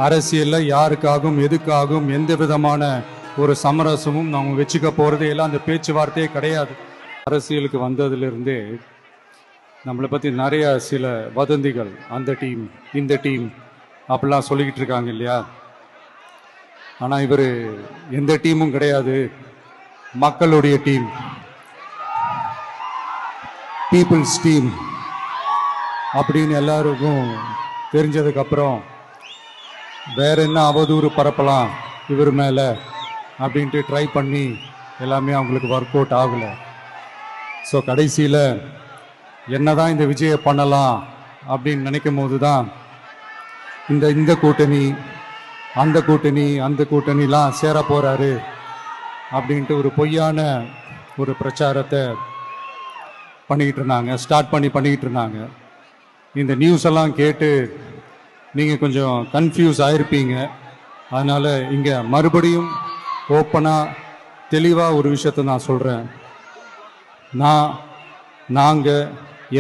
அரசியலில் யாருக்காகவும் எதுக்காகவும் எந்த விதமான ஒரு சமரசமும் நாங்கள் வச்சுக்க போகிறதே எல்லாம் அந்த பேச்சுவார்த்தையே கிடையாது. அரசியலுக்கு வந்ததுலேருந்தே நம்மளை பற்றி நிறைய சில வதந்திகள், அந்த டீம் இந்த டீம் அப்படிலாம் சொல்லிக்கிட்டு இருக்காங்க இல்லையா. ஆனால் இவர் எந்த டீமும் கிடையாது, மக்களுடைய டீம், பீப்புள்ஸ் டீம் அப்படின்னு எல்லாருக்கும் தெரிஞ்சதுக்கப்புறம் வேற என்ன அவதூறு பரப்பலாம் இவர் மேலே அப்படின்ட்டு ட்ரை பண்ணி எல்லாமே அவங்களுக்கு ஒர்க் அவுட் ஆகலை. ஸோ கடைசியில் என்னதான் இந்த விஜயை பண்ணலாம் அப்படின்னு நினைக்கும் போது தான் இந்த கூட்டணி அந்த கூட்டணிலாம் சேர போகிறாரு அப்படின்ட்டு ஒரு பொய்யான ஒரு பிரச்சாரத்தை பண்ணிக்கிட்டு இருந்தாங்க. இந்த நியூஸ் எல்லாம் கேட்டு நீங்கள் கொஞ்சம் கன்ஃபியூஸ் ஆகிருப்பீங்க. அதனால் இங்கே மறுபடியும் ஓப்பனாக தெளிவாக ஒரு விஷயத்தை நான் சொல்கிறேன். நாங்கள்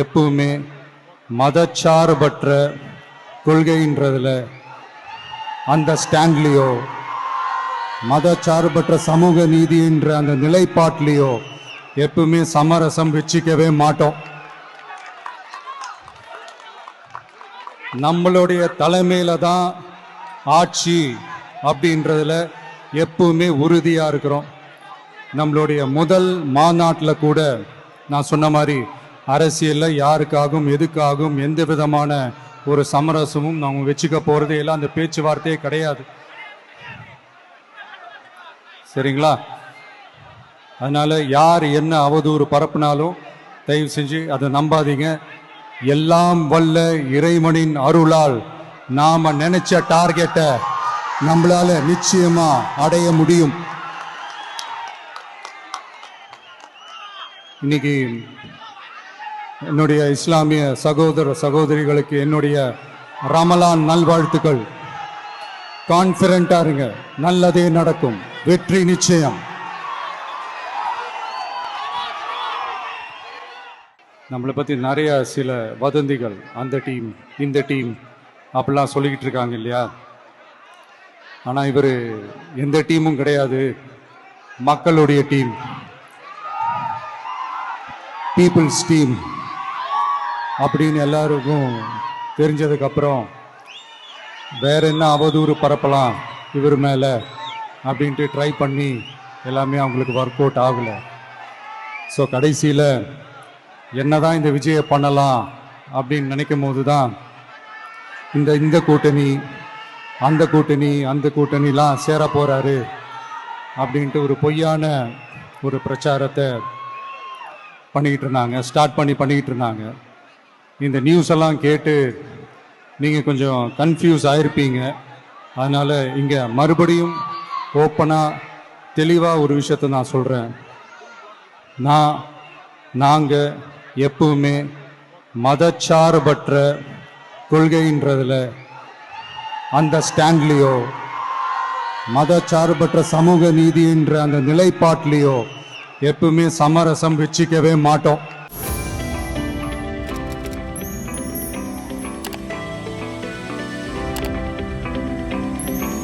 எப்பவுமே மதச்சார்பற்ற கொள்கைன்றதில், அந்த ஸ்டாண்ட்லேயோ, மதச்சார்பற்ற சமூக நீதின்ற அந்த நிலைப்பாட்டிலேயோ எப்பவுமே சமரசம் வச்சிக்கவே மாட்டோம். நம்மளுடைய தலைமையில தான் ஆட்சி அப்படின்றதுல எப்பவுமே உறுதியாக இருக்கிறோம். நம்மளுடைய முதல் மாநாட்டில் கூட நான் சொன்ன மாதிரி அரசியலில் யாருக்காகவும் எதுக்காகவும் எந்த விதமான ஒரு சமரசமும் நாங்கள் வச்சுக்க போகிறதே எல்லாம் அந்த பேச்சுவார்த்தையே கிடையாது. சரிங்களா? அதனால் யார் என்ன அவதூறு பரப்புனாலும் தயவு செஞ்சு அதை நம்பாதீங்க. எல்லாம் வல்ல இறைவனின் அருளால் நாம நினைச்ச டார்கெட்டை நம்மளால நிச்சயமா அடைய முடியும். இன்னைக்கு என்னுடைய இஸ்லாமிய சகோதர சகோதரிகளுக்கு என்னுடைய ரமலான் நல்வாழ்த்துக்கள். கான்ஃபிடென்ட்டா இருங்க, நல்லதே நடக்கும், வெற்றி நிச்சயம். நம்மளை பற்றி நிறைய சில வதந்திகள், அந்த டீம் இந்த டீம் அப்படிலாம் சொல்லிக்கிட்டு இருக்காங்க இல்லையா. ஆனால் இவர் எந்த டீமும் கிடையாது, மக்களுடைய டீம், பீப்புள்ஸ் டீம் அப்படின்னு எல்லாருக்கும் தெரிஞ்சதுக்கப்புறம் வேற என்ன அவதூறு பரப்பலாம் இவர் மேலே அப்படின்ட்டு ட்ரை பண்ணி எல்லாமே அவங்களுக்கு ஒர்க் அவுட் ஆகலை. ஸோ கடைசியில் என்னதான் இந்த விஜயை பண்ணலாம் அப்படின்னு நினைக்கும் போது தான் இந்த கூட்டணி அந்த கூட்டணிலாம் சேர போகிறாரு அப்படின்ட்டு ஒரு பொய்யான ஒரு பிரச்சாரத்தை பண்ணிக்கிட்டு இருந்தாங்க. இந்த நியூஸ் எல்லாம் கேட்டு நீங்கள் கொஞ்சம் கன்ஃபியூஸ் ஆகிருப்பீங்க. அதனால் இங்கே மறுபடியும் ஓப்பனாக தெளிவாக ஒரு விஷயத்தை நான் சொல்கிறேன். நாங்கள் எப்பவுமே மதச்சார்பற்ற கொள்கைன்றதில், அந்த ஸ்டாண்ட்லேயோ, மதச்சார்பற்ற சமூக நீதின்ற அந்த நிலைப்பாட்டிலேயோ எப்பவுமே சமரசம் வச்சிக்கவே மாட்டோம்.